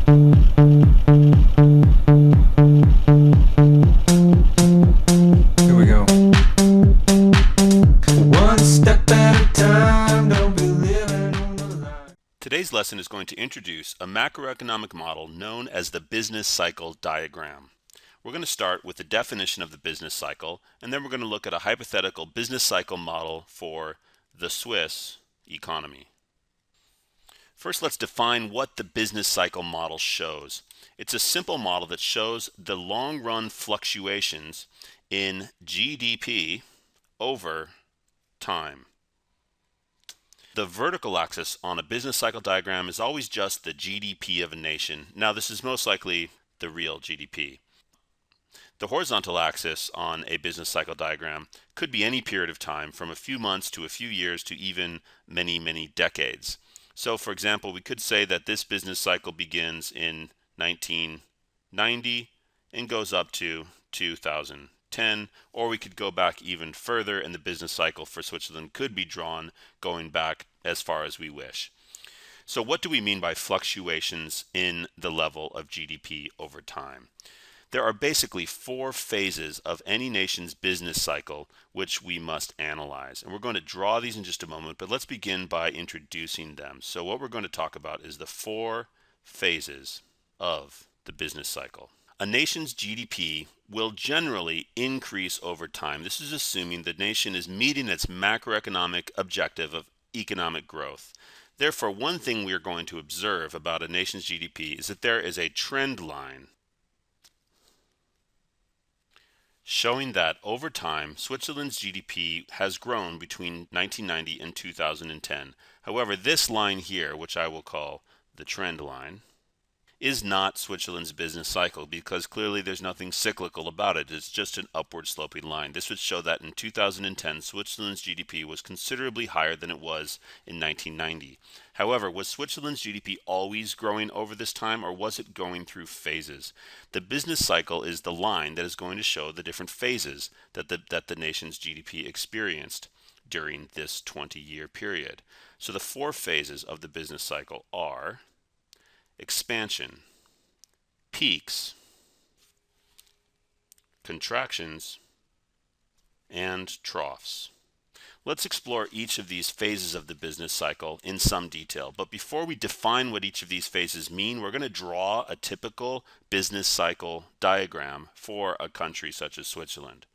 Here we go. One step at a time, don't be living on the line. Today's lesson is going to introduce a macroeconomic model known as the business cycle diagram. We're going to start with the definition of the business cycle, and then we're going to look at a hypothetical business cycle model for the Swiss economy. First, let's define what the business cycle model shows. It's a simple model that shows the long-run fluctuations in GDP over time. The vertical axis on a business cycle diagram is always just the GDP of a nation. Now, this is most likely the real GDP. The horizontal axis on a business cycle diagram could be any period of time, from a few months to a few years to even many, many decades. So, for example, we could say that this business cycle begins in 1990 and goes up to 2010, or we could go back even further, and the business cycle for Switzerland could be drawn going back as far as we wish. So what do we mean by fluctuations in the level of GDP over time? There are basically four phases of any nation's business cycle which we must analyze. And we're going to draw these in just a moment, but let's begin by introducing them. So what we're going to talk about is the four phases of the business cycle. A nation's GDP will generally increase over time. This is assuming the nation is meeting its macroeconomic objective of economic growth. Therefore, one thing we are going to observe about a nation's GDP is that there is a trend line showing that over time, Switzerland's GDP has grown between 1990 and 2010. However, this line here, which I will call the trend line, is not Switzerland's business cycle, because clearly there's nothing cyclical about it. It's just an upward sloping line. This would show that in 2010, Switzerland's GDP was considerably higher than it was in 1990. However, was Switzerland's GDP always growing over this time, or was it going through phases? The business cycle is the line that is going to show the different phases that the nation's GDP experienced during this 20-year period. So the four phases of the business cycle are expansion, peaks, contractions, and troughs. Let's explore each of these phases of the business cycle in some detail. But before we define what each of these phases mean, we're going to draw a typical business cycle diagram for a country such as Switzerland.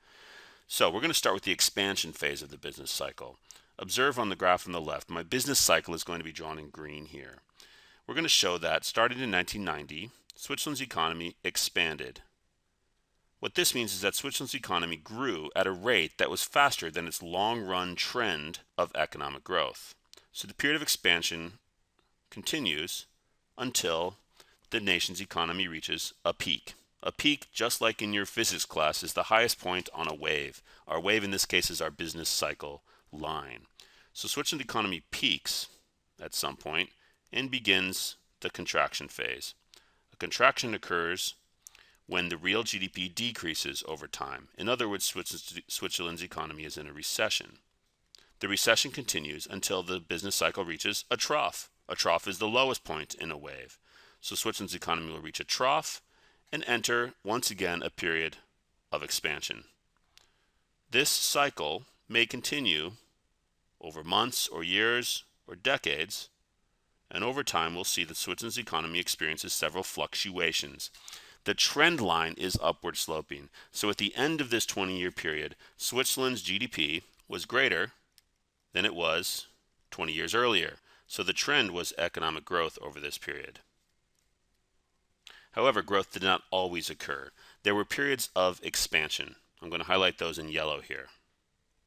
So we're going to start with the expansion phase of the business cycle. Observe on the graph on the left, my business cycle is going to be drawn in green here. We're going to show that starting in 1990, Switzerland's economy expanded. What this means is that Switzerland's economy grew at a rate that was faster than its long-run trend of economic growth. So the period of expansion continues until the nation's economy reaches a peak. A peak, just like in your physics class, is the highest point on a wave. Our wave in this case is our business cycle line. So Switzerland's economy peaks at some point and begins the contraction phase. A contraction occurs when the real GDP decreases over time. In other words, Switzerland's economy is in a recession. The recession continues until the business cycle reaches a trough. A trough is the lowest point in a wave. So Switzerland's economy will reach a trough and enter once again a period of expansion. This cycle may continue over months or years or decades, and over time we'll see that Switzerland's economy experiences several fluctuations. The trend line is upward sloping. So at the end of this 20-year period, Switzerland's GDP was greater than it was 20 years earlier. So the trend was economic growth over this period. However, growth did not always occur. There were periods of expansion. I'm going to highlight those in yellow here.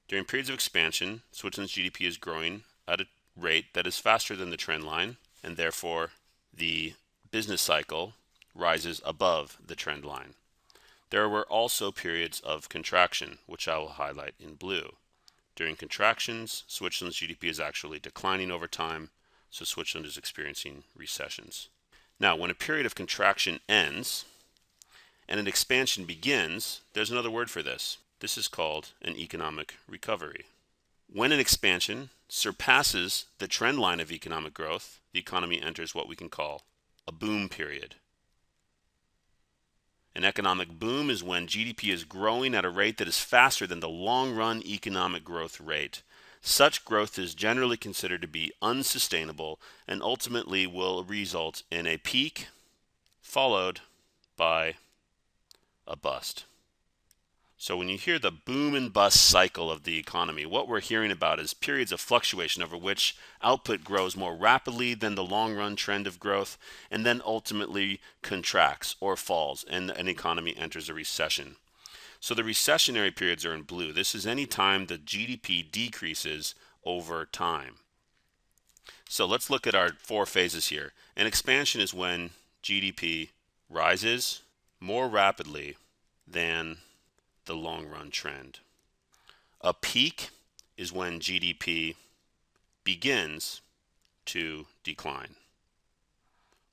During periods of expansion, Switzerland's GDP is growing at a rate that is faster than the trend line, and therefore the business cycle rises above the trend line. There were also periods of contraction, which I will highlight in blue. During contractions, Switzerland's GDP is actually declining over time, so Switzerland is experiencing recessions. Now, when a period of contraction ends and an expansion begins, there's another word for this. This is called an economic recovery. When an expansion surpasses the trend line of economic growth, the economy enters what we can call a a boom period. An economic boom is when GDP is growing at a rate that is faster than the long-run economic growth rate. Such growth is generally considered to be unsustainable and ultimately will result in a peak followed by a bust. So when you hear the boom and bust cycle of the economy, what we're hearing about is periods of fluctuation over which output grows more rapidly than the long-run trend of growth and then ultimately contracts or falls and an economy enters a recession. So the recessionary periods are in blue. This is any time the GDP decreases over time. So let's look at our four phases here. An expansion is when GDP rises more rapidly than the long-run trend. A peak is when GDP begins to decline.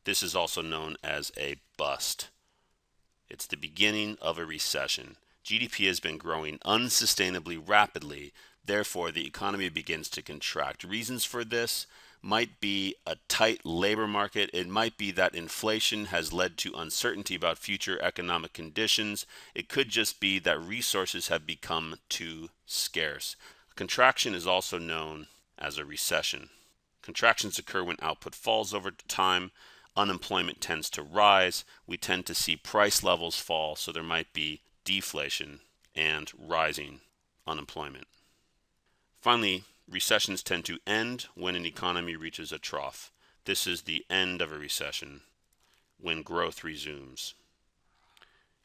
This is also known as a bust. It's the beginning of a recession. GDP has been growing unsustainably rapidly, therefore the economy begins to contract. Reasons for this might be a tight labor market. It might be that inflation has led to uncertainty about future economic conditions. It could just be that resources have become too scarce. A contraction is also known as a recession. Contractions occur when output falls over time. Unemployment tends to rise. We tend to see price levels fall, so there might be deflation and rising unemployment. Finally, recessions tend to end when an economy reaches a trough. This is the end of a recession, when growth resumes.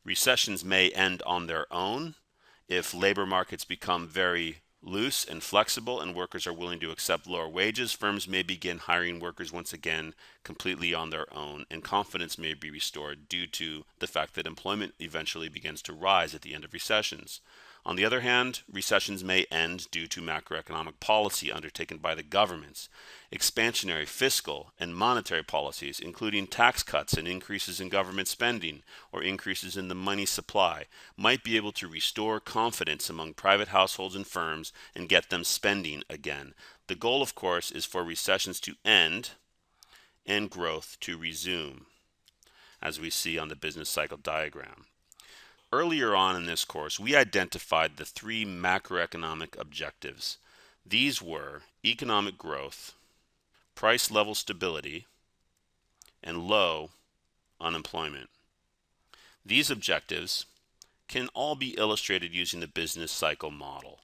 Recessions may end on their own if labor markets become very loose and flexible and workers are willing to accept lower wages. Firms may begin hiring workers once again completely on their own, and confidence may be restored due to the fact that employment eventually begins to rise at the end of recessions. On the other hand, recessions may end due to macroeconomic policy undertaken by the governments. Expansionary fiscal and monetary policies, including tax cuts and increases in government spending or increases in the money supply, might be able to restore confidence among private households and firms and get them spending again. The goal, of course, is for recessions to end and growth to resume, as we see on the business cycle diagram. Earlier on in this course, we identified the three macroeconomic objectives. These were economic growth, price level stability, and low unemployment. These objectives can all be illustrated using the business cycle model.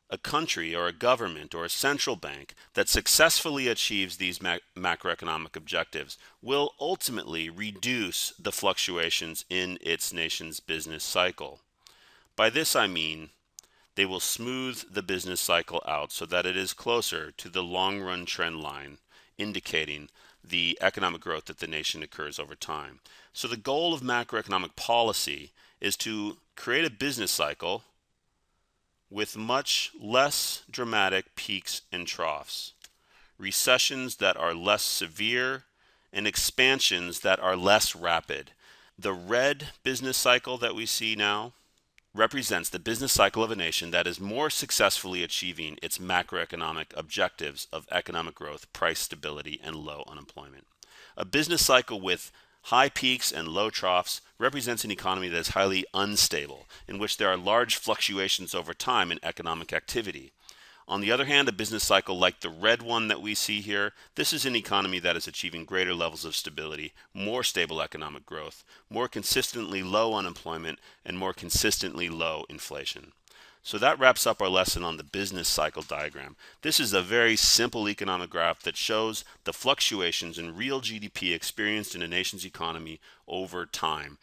A country or a government or a central bank that successfully achieves these macroeconomic objectives will ultimately reduce the fluctuations in its nation's business cycle. By this I mean they will smooth the business cycle out so that it is closer to the long-run trend line, indicating the economic growth that the nation occurs over time. So the goal of macroeconomic policy is to create a business cycle with much less dramatic peaks and troughs, recessions that are less severe, and expansions that are less rapid. The red business cycle that we see now represents the business cycle of a nation that is more successfully achieving its macroeconomic objectives of economic growth, price stability, and low unemployment. A business cycle with high peaks and low troughs represents an economy that is highly unstable, in which there are large fluctuations over time in economic activity. On the other hand, a business cycle like the red one that we see here, this is an economy that is achieving greater levels of stability, more stable economic growth, more consistently low unemployment, and more consistently low inflation. So that wraps up our lesson on the business cycle diagram. This is a very simple economic graph that shows the fluctuations in real GDP experienced in a nation's economy over time.